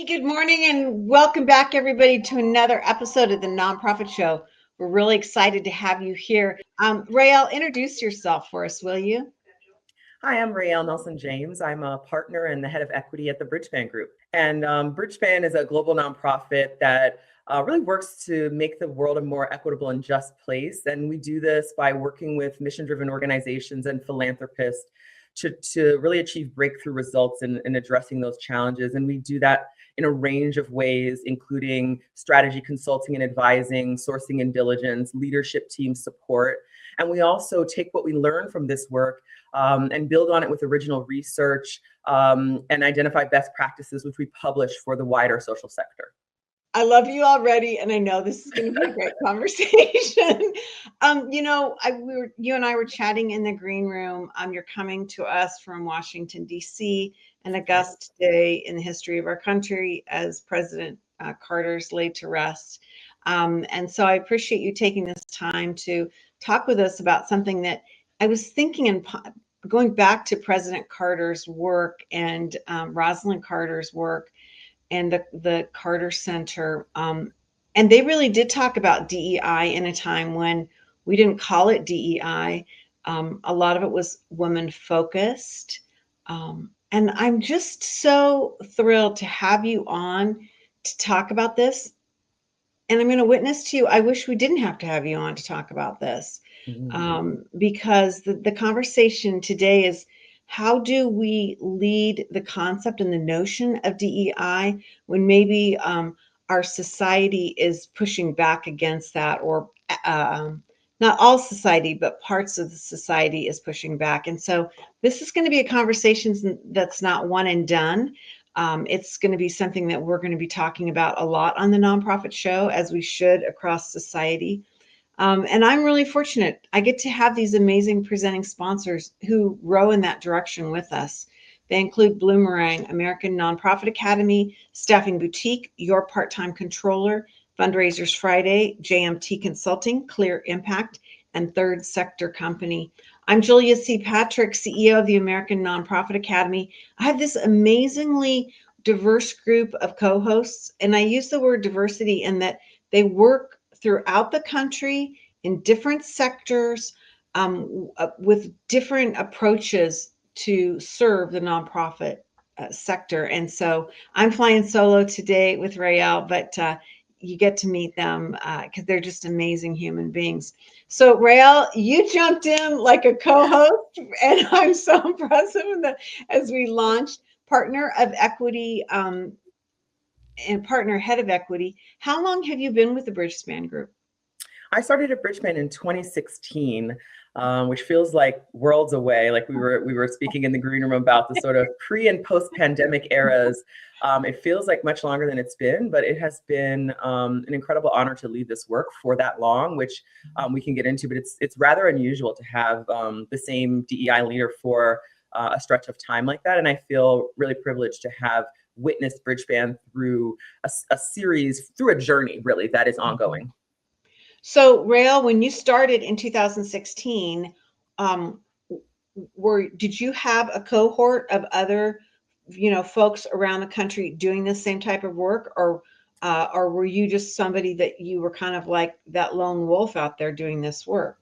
good morning, and welcome back, everybody, to another episode of the Nonprofit Show. We're really excited to have you here. Rael, introduce yourself for us, will you? Hi, I'm Raël Nelson James. I'm a partner and the head of equity at the Bridgespan Group. And Bridgespan is a global nonprofit that really works to make the world a more equitable and just place. And we do this by working with mission-driven organizations and philanthropists to really achieve breakthrough results in addressing those challenges. And we do that in a range of ways, including strategy consulting and advising, sourcing and diligence, leadership team support. And we also take what we learn from this work and build on it with original research and identify best practices, which we publish for the wider social sector. I love you already, and I know this is going to be a great conversation. You and I were chatting in the green room. You're coming to us from Washington, D.C., an august day in the history of our country as President Carter's laid to rest. And so I appreciate you taking this time to talk with us about something that I was thinking and going back to President Carter's work and Rosalind Carter's work and the Carter Center. And they really did talk about DEI in a time when we didn't call it DEI. A lot of it was women focused. And I'm just so thrilled to have you on to talk about this. And I'm going to witness to you. I wish we didn't have to have you on to talk about this, because the conversation today is, how do we lead the concept and the notion of DEI when maybe our society is pushing back against that, or not all society, but parts of the society is pushing back. And so this is going to be a conversation that's not one and done. It's going to be something that we're going to be talking about a lot on the Nonprofit Show, as we should across society. And I'm really fortunate. I get to have these amazing presenting sponsors who row in that direction with us. They include Bloomerang, American Nonprofit Academy, Staffing Boutique, Your Part-Time Controller, Fundraisers Friday, JMT Consulting, Clear Impact, and Third Sector Company. I'm Julia C. Patrick, CEO of the American Nonprofit Academy. I have this amazingly diverse group of co-hosts, and I use the word diversity in that they work throughout the country in different sectors with different approaches to serve the nonprofit sector. And so I'm flying solo today with Rayel, but you get to meet them because they're just amazing human beings. So Rael, you jumped in like a co-host, and I'm so impressed as we launched Partner of Equity and Partner Head of Equity. How long have you been with the Bridgespan Group? I started at Bridgespan in 2016, which feels like worlds away. Like we were speaking in the green room about the sort of pre and post pandemic eras. It feels like much longer than it's been, but it has been an incredible honor to lead this work for that long, which we can get into. But it's rather unusual to have the same DEI leader for a stretch of time like that, and I feel really privileged to have witnessed Bridgespan through a series, through a journey really that is ongoing. So, Rael, when you started in 2016, did you have a cohort of other, folks around the country doing this same type of work, or were you just somebody that you were kind of like that lone wolf out there doing this work?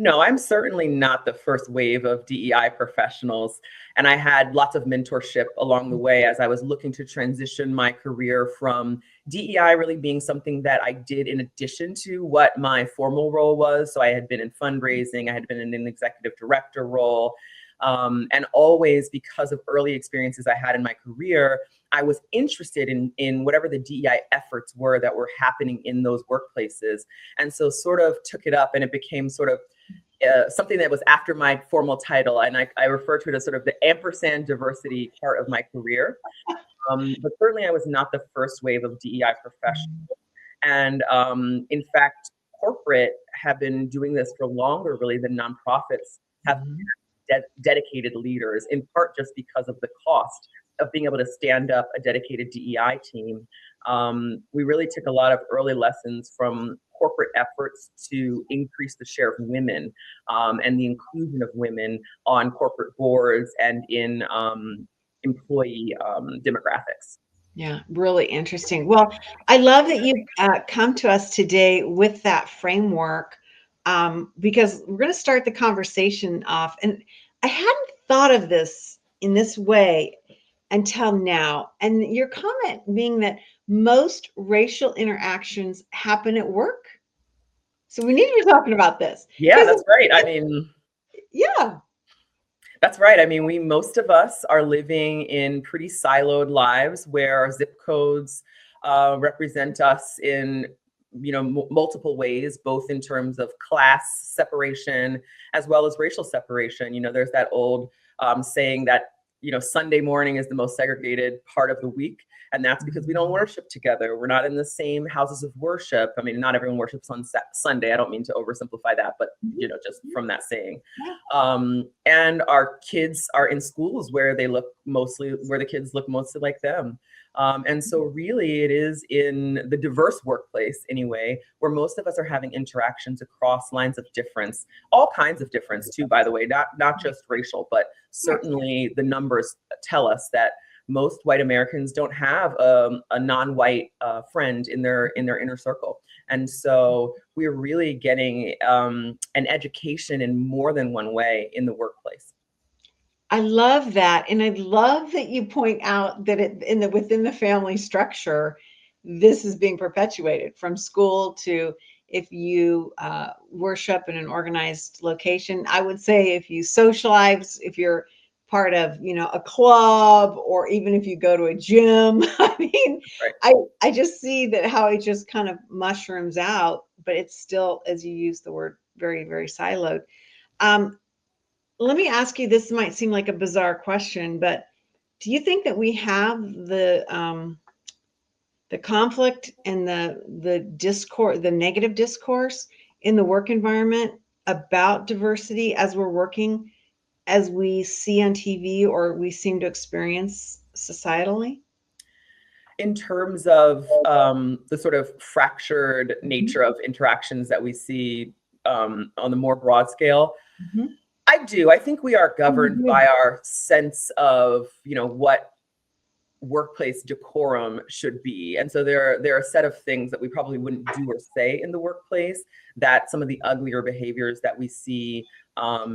No, I'm certainly not the first wave of DEI professionals. And I had lots of mentorship along the way as I was looking to transition my career from DEI really being something that I did in addition to what my formal role was. So I had been in fundraising, I had been in an executive director role. And always, because of early experiences I had in my career, I was interested in whatever the DEI efforts were that were happening in those workplaces. And so sort of took it up, and it became sort of something that was after my formal title. And I refer to it as sort of the ampersand diversity part of my career. But certainly I was not the first wave of DEI professionals. And in fact, corporate have been doing this for longer, really, than nonprofits have dedicated leaders, in part just because of the cost of being able to stand up a dedicated DEI team. We really took a lot of early lessons from corporate efforts to increase the share of women and the inclusion of women on corporate boards and in employee demographics. Yeah, really interesting. Well, I love that you come to us today with that framework, because we're going to start the conversation off. And I hadn't thought of this in this way until now. And your comment being that most racial interactions happen at work. So we need to be talking about this Yeah, because, that's right. I mean, yeah, that's right. I mean, most of us are living in pretty siloed lives where our zip codes represent us in, multiple ways, both in terms of class separation as well as racial separation. There's that old saying that, Sunday morning is the most segregated part of the week. And that's because we don't worship together. We're not in the same houses of worship. I mean, not everyone worships on Sunday. I don't mean to oversimplify that, but, just from that saying. And our kids are in schools where the kids look mostly like them. And so really it is in the diverse workplace anyway, where most of us are having interactions across lines of difference, all kinds of difference too, by the way, not just racial, but certainly the numbers tell us that most white Americans don't have a non-white friend in their inner circle. And so we're really getting an education in more than one way in the workplace. I love that. And I love that you point out that within the family structure, this is being perpetuated from school to if you worship in an organized location. I would say if you socialize, if you're part of, a club, or even if you go to a gym, I mean, Right. I just see that how it just kind of mushrooms out, but it's still, as you use the word, very, very siloed. Um, Let me ask you, this might seem like a bizarre question, but do you think that we have the conflict and the discourse, the negative discourse in the work environment about diversity as we're working, as we see on TV or we seem to experience societally? In terms of the sort of fractured nature of interactions that we see on the more broad scale, Mhm. I do. I think we are governed by our sense of, what workplace decorum should be. And so there are a set of things that we probably wouldn't do or say in the workplace, that some of the uglier behaviors that we see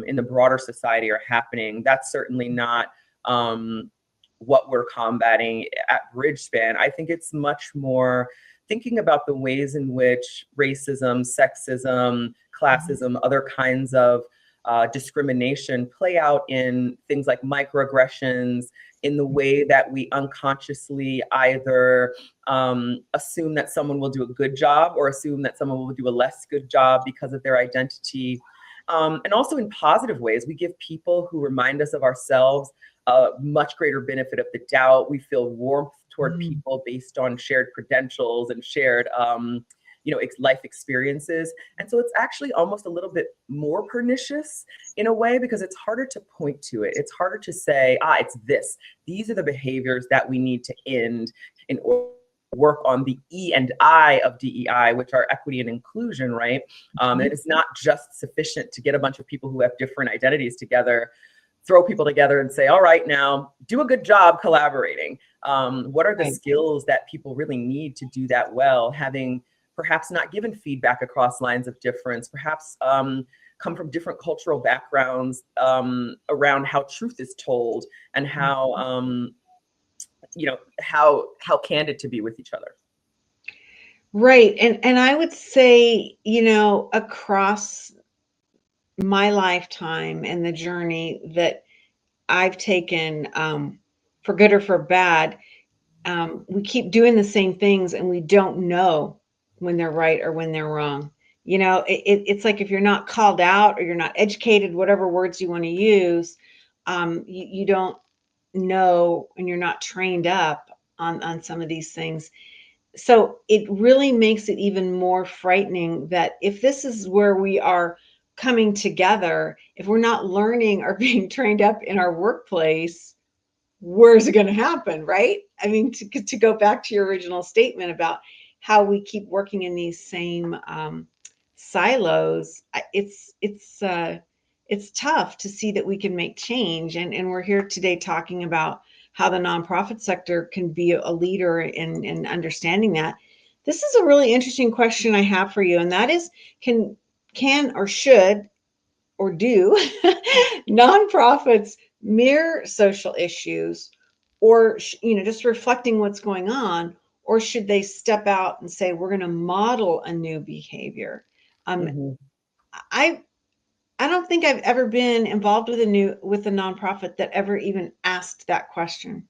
in the broader society are happening. That's certainly not what we're combating at Bridgespan. I think it's much more thinking about the ways in which racism, sexism, classism, other kinds of discrimination play out in things like microaggressions, in the way that we unconsciously either assume that someone will do a good job or assume that someone will do a less good job because of their identity. And also in positive ways, we give people who remind us of ourselves a much greater benefit of the doubt. We feel warmth toward people based on shared credentials and shared life experiences. And so it's actually almost a little bit more pernicious in a way, because it's harder to point to it. It's harder to say, it's this. These are the behaviors that we need to end in order to work on the E and I of DEI, which are equity and inclusion, right? It is not just sufficient to get a bunch of people who have different identities together, throw people together and say, all right, now do a good job collaborating. What are the skills that people really need to do that well? Having perhaps not given feedback across lines of difference, perhaps come from different cultural backgrounds around how truth is told and how, how candid to be with each other. Right. And I would say, across my lifetime and the journey that I've taken, for good or for bad, we keep doing the same things and we don't know when they're right or when they're wrong. It's like if you're not called out or you're not educated, whatever words you want to use, you don't know, and you're not trained up on some of these things. So it really makes it even more frightening that if this is where we are coming together, if we're not learning or being trained up in our workplace, where's it going to happen, right? I mean, to go back to your original statement about how we keep working in these same silos, it's tough to see that we can make change. And we're here today talking about how the nonprofit sector can be a leader in understanding that. This is a really interesting question I have for you, and that is, can or should or do nonprofits mirror social issues, or just reflecting what's going on, or should they step out and say we're going to model a new behavior? Mhm. I I don't think I've ever been involved with a nonprofit that ever even asked that question.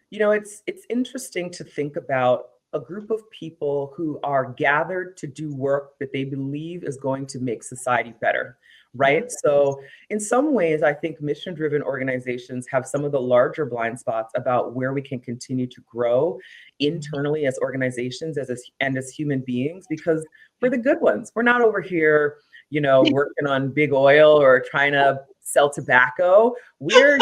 You know, it's interesting to think about a group of people who are gathered to do work that they believe is going to make society better, Yeah. right? So in some ways, I think mission-driven organizations have some of the larger blind spots about where we can continue to grow internally as organizations, and as human beings, because we're the good ones. We're not over here, working on big oil or trying to sell tobacco. We're,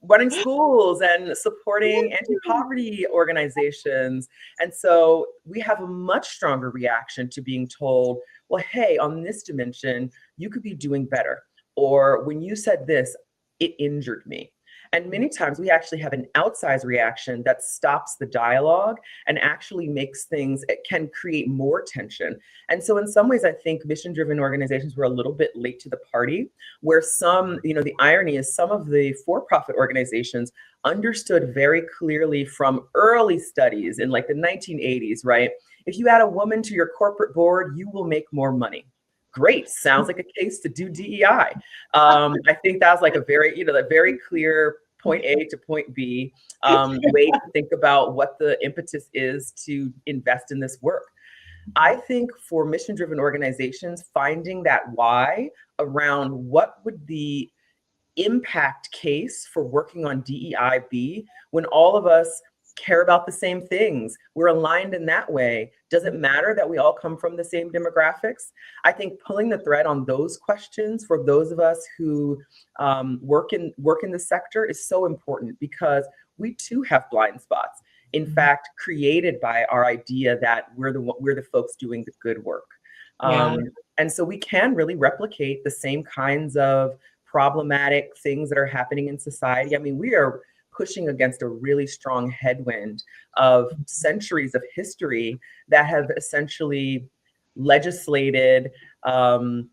running schools and supporting anti-poverty organizations. And so we have a much stronger reaction to being told, well, hey, on this dimension, you could be doing better. Or when you said this, it injured me. And many times we actually have an outsized reaction that stops the dialogue and actually makes things, it can create more tension. And so in some ways, I think mission-driven organizations were a little bit late to the party, where some, the irony is some of the for-profit organizations understood very clearly from early studies in like the 1980s, right? If you add a woman to your corporate board, you will make more money. Great, sounds like a case to do DEI. I think that's like a very clear point A to point B way to think about what the impetus is to invest in this work. I think for mission-driven organizations, finding that why around what would the impact case for working on DEI be when all of us care about the same things, we're aligned in that way. Does it matter that we all come from the same demographics? I think pulling the thread on those questions for those of us who work in the sector is so important, because we too have blind spots. In fact, created by our idea that we're the folks doing the good work. Yeah. And so we can really replicate the same kinds of problematic things that are happening in society. I mean, we are pushing against a really strong headwind of centuries of history that have essentially legislated the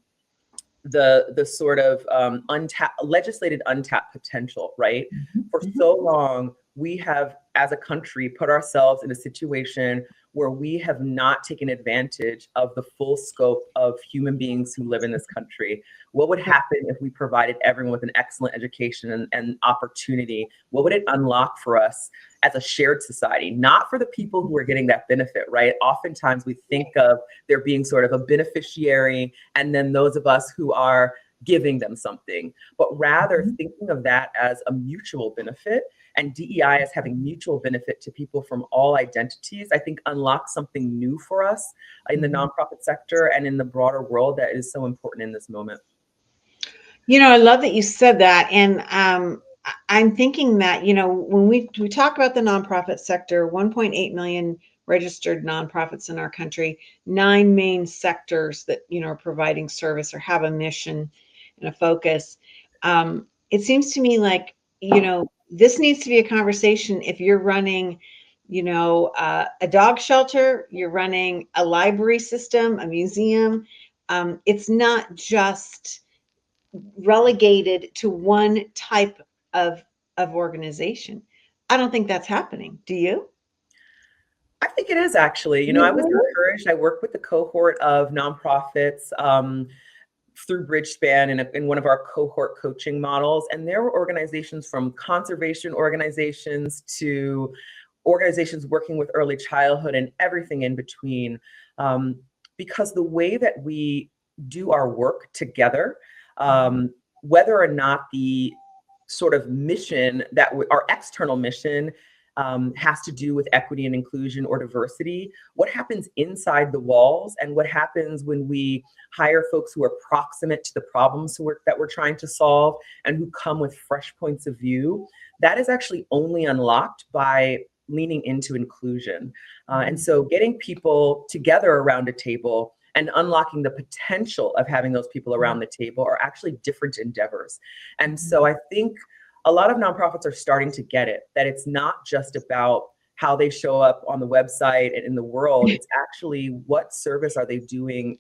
sort of untapped potential, right? For so long, we have, as a country, put ourselves in a situation where we have not taken advantage of the full scope of human beings who live in this country. What would happen if we provided everyone with an excellent education and opportunity? What would it unlock for us as a shared society? Not for the people who are getting that benefit, right? Oftentimes we think of there being sort of a beneficiary and then those of us who are giving them something, but rather thinking of that as a mutual benefit, and DEI as having mutual benefit to people from all identities, I think unlocks something new for us in the nonprofit sector and in the broader world that is so important in this moment. I love that you said that. And I'm thinking that, when we talk about the nonprofit sector, 1.8 million registered nonprofits in our country, 9 main sectors that, are providing service or have a mission and a focus. It seems to me like, this needs to be a conversation. If you're running, a dog shelter, you're running a library system, a museum, it's not just relegated to one type of organization. I don't think that's happening. Do you? I think it is actually. I was encouraged. I work with a cohort of nonprofits through Bridgespan in one of our cohort coaching models. And there were organizations from conservation organizations to organizations working with early childhood and everything in between. Because the way that we do our work together, whether or not the sort of mission that our external mission has to do with equity and inclusion or diversity, what happens inside the walls and what happens when we hire folks who are proximate to the problems that we're trying to solve and who come with fresh points of view, that is actually only unlocked by leaning into inclusion. And so getting people together around a table and unlocking the potential of having those people around the table are actually different endeavors. And so I think a lot of nonprofits are starting to get it, that it's not just about how they show up on the website and in the world. It's actually what service are they doing?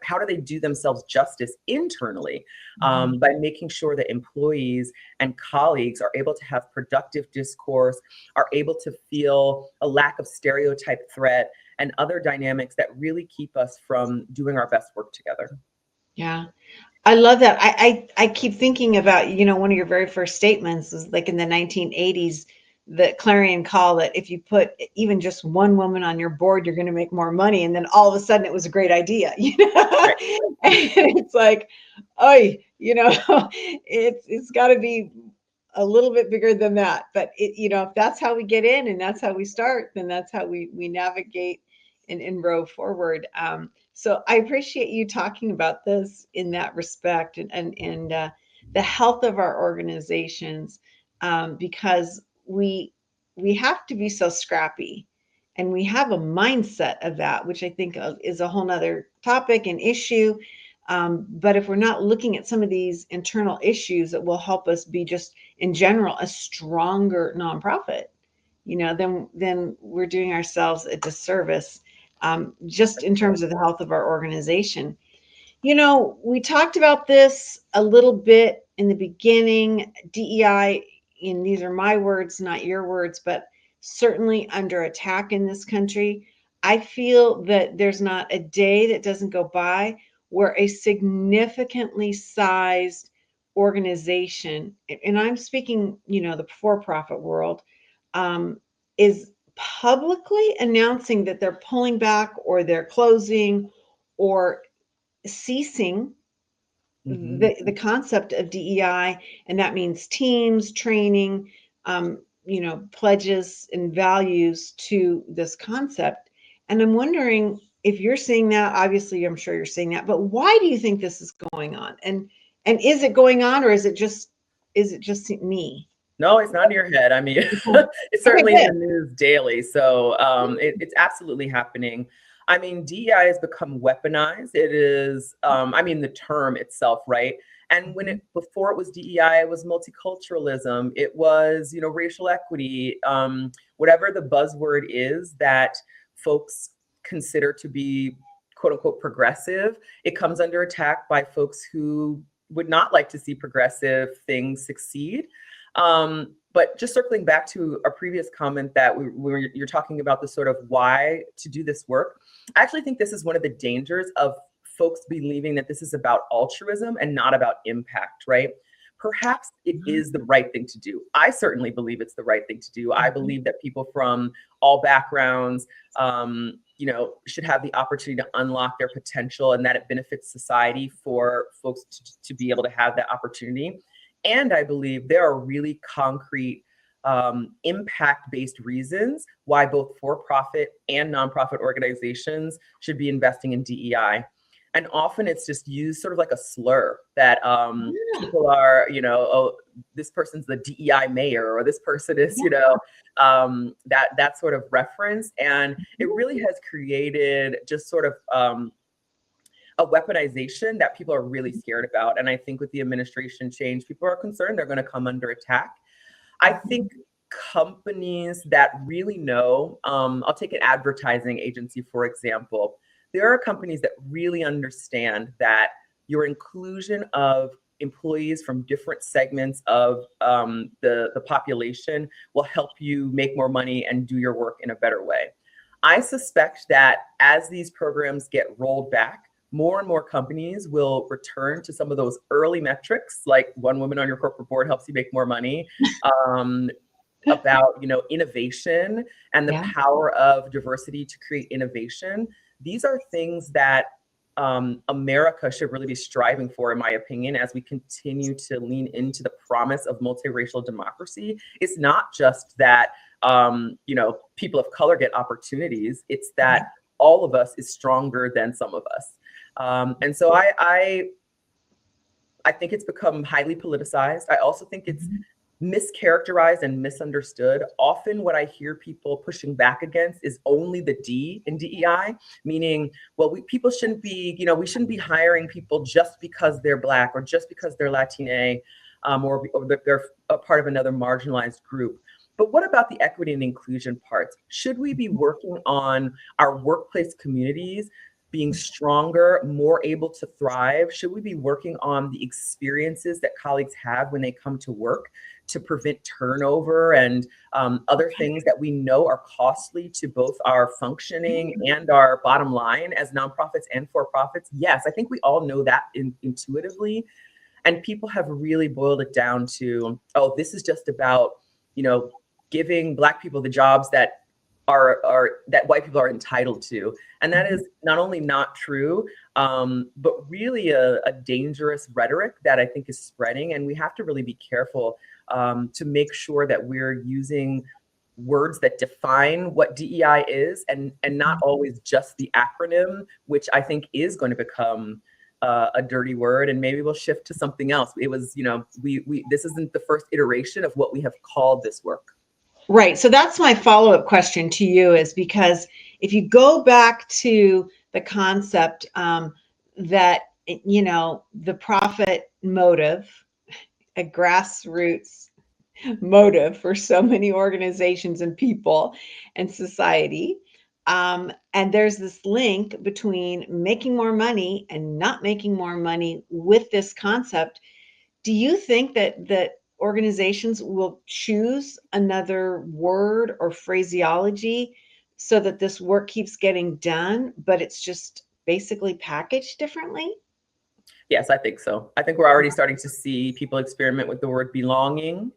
How do they do themselves justice internally by making sure that employees and colleagues are able to have productive discourse, are able to feel a lack of stereotype threat and other dynamics that really keep us from doing our best work together. Yeah. I love that. I keep thinking about, one of your very first statements was like in the 1980s, the clarion call that if you put even just one woman on your board, you're going to make more money. And then all of a sudden it was a great idea, Right. And it's like, oh, it's got to be a little bit bigger than that. But if that's how we get in and that's how we start, then that's how we navigate and row forward. So I appreciate you talking about this in that respect and the health of our organizations, because we have to be so scrappy, and we have a mindset of that, which I think is a whole nother topic and issue. But if we're not looking at some of these internal issues that will help us be just in general a stronger nonprofit, then we're doing ourselves a disservice, just in terms of the health of our organization. We talked about this a little bit in the beginning. DEI, and these are my words, not your words, but certainly under attack in this country. I feel that there's not a day that doesn't go by where a significantly sized organization, and I'm speaking, the for-profit world, is publicly announcing that they're pulling back or they're closing or ceasing the concept of DEI, and that means teams, training, pledges and values to this concept. And I'm wondering if you're seeing that. Obviously, I'm sure you're seeing that, but why do you think this is going on? And is it going on, or is it just me? No, it's not in your head. I mean, it's certainly in the news daily. So it's absolutely happening. I mean, DEI has become weaponized. It is, the term itself, right? And before it was DEI, it was multiculturalism. It was, racial equity, whatever the buzzword is that folks consider to be quote unquote progressive. It comes under attack by folks who would not like to see progressive things succeed. But just circling back to a previous comment that you're talking about the sort of why to do this work. I actually think this is one of the dangers of folks believing that this is about altruism and not about impact, right? Perhaps it is the right thing to do. I certainly believe it's the right thing to do. I believe that people from all backgrounds, should have the opportunity to unlock their potential, and that it benefits society for folks to be able to have that opportunity. And I believe there are really concrete impact-based reasons why both for-profit and nonprofit organizations should be investing in DEI. And often it's just used sort of like a slur that people are, this person's the DEI mayor, or this person is, that sort of reference. And it really has created just sort of a weaponization that people are really scared about. And I think with the administration change, people are concerned they're going to come under attack. I think companies that really know, I'll take an advertising agency, for example. There are companies that really understand that your inclusion of employees from different segments of the population will help you make more money and do your work in a better way. I suspect that as these programs get rolled back, more and more companies will return to some of those early metrics, like one woman on your corporate board helps you make more money, about innovation and the power of diversity to create innovation. These are things that America should really be striving for, in my opinion, as we continue to lean into the promise of multiracial democracy. It's not just that people of color get opportunities; it's that all of us is stronger than some of us. And so I think it's become highly politicized. I also think it's mischaracterized and misunderstood. Often what I hear people pushing back against is only the D in DEI, meaning, well, people shouldn't be, we shouldn't be hiring people just because they're Black or just because they're Latina. or they're a part of another marginalized group. But what about the equity and inclusion parts? Should we be working on our workplace communities being stronger, more able to thrive? Should we be working on the experiences that colleagues have when they come to work to prevent turnover and other things that we know are costly to both our functioning and our bottom line as nonprofits and for-profits? Yes, I think we all know that intuitively. And people have really boiled it down to, oh, this is just about, giving Black people the jobs that that white people are entitled to. And that is not only not true, but really a dangerous rhetoric that I think is spreading. And we have to really be careful to make sure that we're using words that define what DEI is and not always just the acronym, which I think is going to become a dirty word, and maybe we'll shift to something else. It was, this isn't the first iteration of what we have called this work. Right. So that's my follow-up question to you, is because if you go back to the concept that, the profit motive, a grassroots motive for so many organizations and people and society, and there's this link between making more money and not making more money with this concept. Do you think that organizations will choose another word or phraseology so that this work keeps getting done, but it's just basically packaged differently? Yes, I think so. I think we're already starting to see people experiment with the word belonging.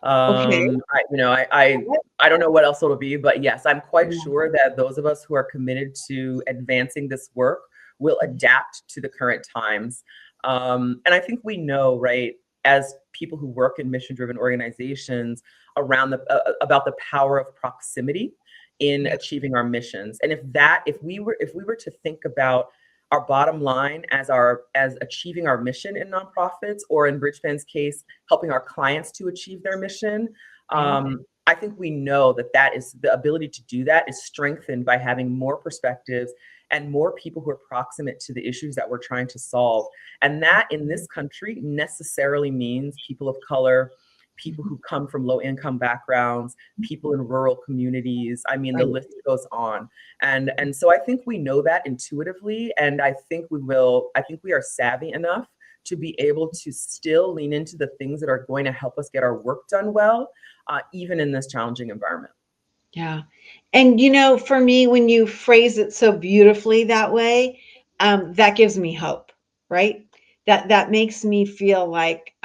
Okay. I don't know what else it'll be, but yes, I'm quite sure that those of us who are committed to advancing this work will adapt to the current times. And I think we know, right, as people who work in mission-driven organizations around about the power of proximity in achieving our missions. And if we were to think about our bottom line as achieving our mission in nonprofits, or in Bridgespan's case, helping our clients to achieve their mission, I think we know that is the ability to do that is strengthened by having more perspectives and more people who are proximate to the issues that we're trying to solve. And that in this country necessarily means people of color, people who come from low income backgrounds, people in rural communities. I mean, the list goes on. And so I think we know that intuitively. And I think we are savvy enough to be able to still lean into the things that are going to help us get our work done well, even in this challenging environment. Yeah. And, for me, when you phrase it so beautifully that way, that gives me hope, right? That makes me feel like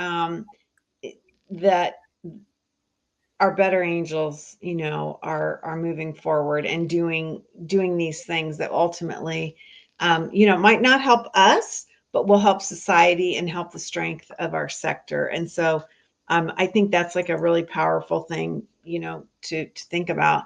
that our better angels, are moving forward and doing these things that ultimately, might not help us, but will help society and help the strength of our sector. And so I think that's like a really powerful thing, to think about.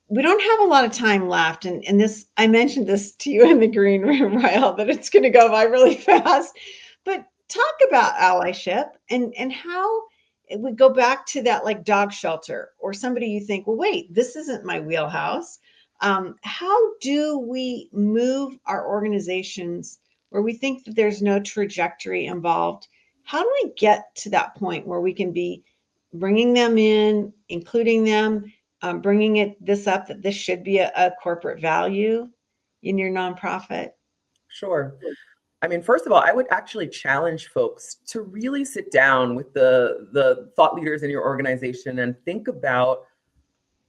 We don't have a lot of time left. And this, I mentioned this to you in the green room, Rael, that it's going to go by really fast. But talk about allyship and how it would go back to that, like dog shelter, or somebody you think, well, wait, this isn't my wheelhouse. How do we move our organizations where we think that there's no trajectory involved? How do we get to that point where we can be bringing them in, including them, bringing this up, that this should be a corporate value in your nonprofit? Sure. I mean, first of all, I would actually challenge folks to really sit down with the thought leaders in your organization and think about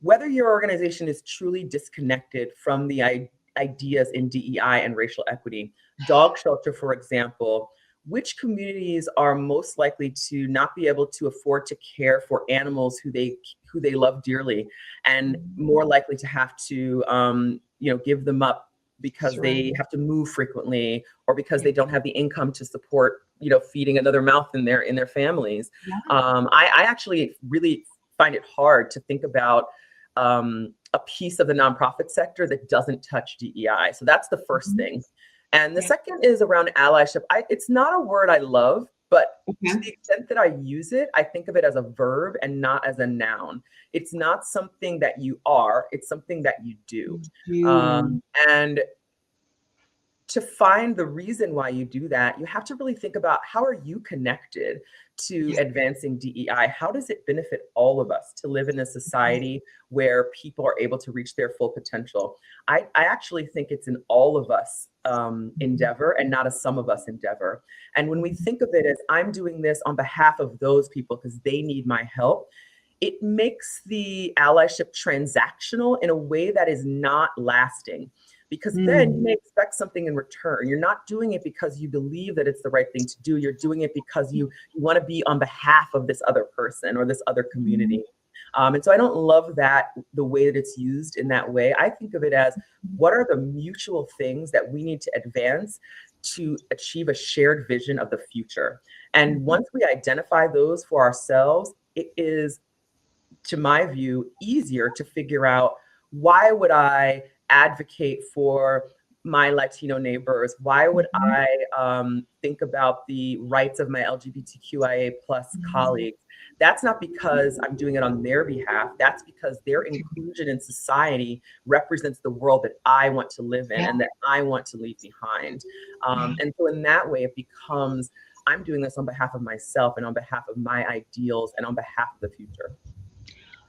whether your organization is truly disconnected from the ideas in DEI and racial equity. Dog shelter, for example, which communities are most likely to not be able to afford to care for animals who they love dearly, and more likely to have to give them up because they have to move frequently, or because they don't have the income to support feeding another mouth in their families. I actually really find it hard to think about a piece of the nonprofit sector that doesn't touch DEI. So that's the first thing. And the second is around allyship. It's not a word I love, but to the extent that I use it, I think of it as a verb and not as a noun. It's not something that you are, it's something that you do. And to find the reason why you do that, you have to really think about, how are you connected to advancing DEI? How does it benefit all of us to live in a society where people are able to reach their full potential? I actually think it's an all of us endeavor and not a some of us endeavor. And when we think of it as I'm doing this on behalf of those people because they need my help, it makes the allyship transactional in a way that is not lasting. Because then you may expect something in return. You're not doing it because you believe that it's the right thing to do. You're doing it because you want to be on behalf of this other person or this other community. And so I don't love that, the way that it's used in that way. I think of it as, what are the mutual things that we need to advance to achieve a shared vision of the future? And once we identify those for ourselves, it is, to my view, easier to figure out, why would I advocate for my Latino neighbors? Why would I think about the rights of my LGBTQIA plus colleagues? That's not because I'm doing it on their behalf. That's because their inclusion in society represents the world that I want to live in and that I want to leave behind. And so in that way, it becomes, I'm doing this on behalf of myself and on behalf of my ideals and on behalf of the future.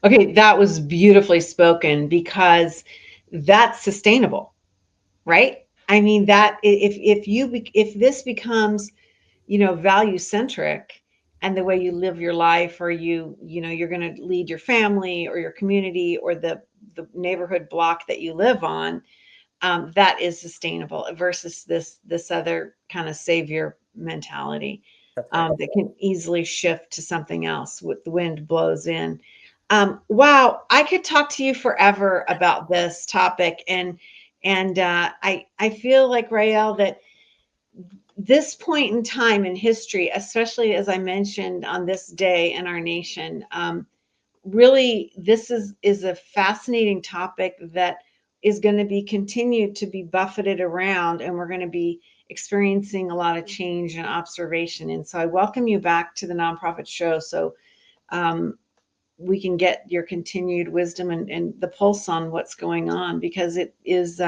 Okay, that was beautifully spoken, because that's sustainable, right? I mean, that if this becomes, value centric, and the way you live your life, or you're going to lead your family or your community or the neighborhood block that you live on, that is sustainable versus this other kind of savior mentality that can easily shift to something else with the wind blows in. Wow, I could talk to you forever about this topic, and I feel like, Rael, that this point in time in history, especially as I mentioned on this day in our nation, really this is a fascinating topic that is going to be continued to be buffeted around, and we're going to be experiencing a lot of change and observation. And so I welcome you back to the Nonprofit Show, so we can get your continued wisdom and the pulse on what's going on, because it is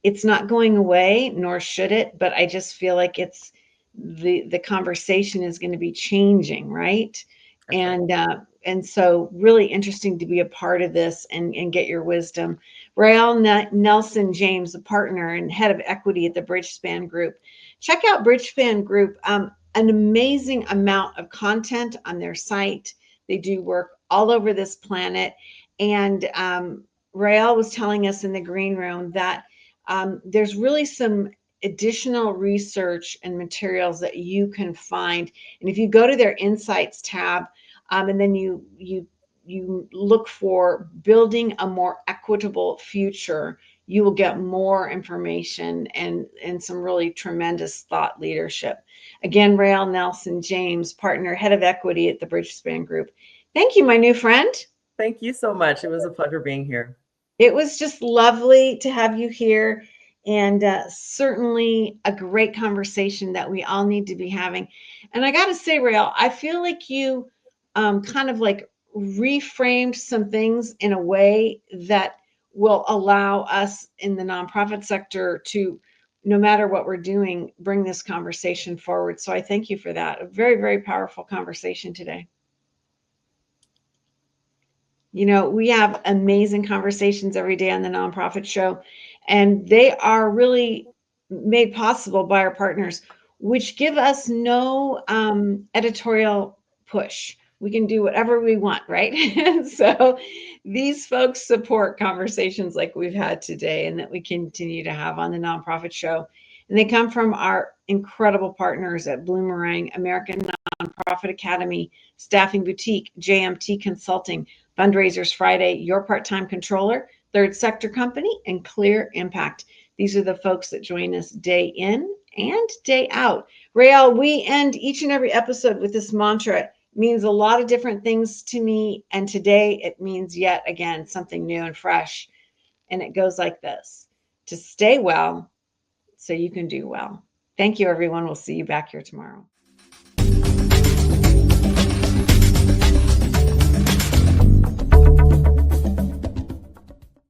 it's not going away, nor should it, but I just feel like it's the conversation is going to be changing, right? And so really interesting to be a part of this and get your wisdom. Raël Nelson James, a partner and head of equity at the Bridgespan Group. Check out Bridgespan Group, an amazing amount of content on their site. They do work all over this planet. And Rael was telling us in the green room that there's really some additional research and materials that you can find. And if you go to their Insights tab, and then you look for building a more equitable future, you will get more information and some really tremendous thought leadership. Again, Raël Nelson James, partner, head of equity at the Bridgespan Group. Thank you, my new friend. Thank you so much. It was a pleasure being here. It was just lovely to have you here, and certainly a great conversation that we all need to be having. And I got to say, Rael, I feel like you kind of like reframed some things in a way that will allow us in the nonprofit sector to, no matter what we're doing, bring this conversation forward. So I thank you for that. A very, very powerful conversation today. We have amazing conversations every day on the Nonprofit Show, and they are really made possible by our partners, which give us no editorial push. We can do whatever we want, right? And so these folks support conversations like we've had today and that we continue to have on the Nonprofit Show. And they come from our incredible partners at Bloomerang, American Nonprofit Academy, Staffing Boutique, JMT Consulting, Fundraisers Friday, Your Part-Time Controller, Third Sector Company, and Clear Impact. These are the folks that join us day in and day out. Rael, we end each and every episode with this mantra. It means a lot of different things to me, and today it means yet again something new and fresh. And it goes like this: to stay well so you can do well. Thank you, everyone. We'll see you back here tomorrow.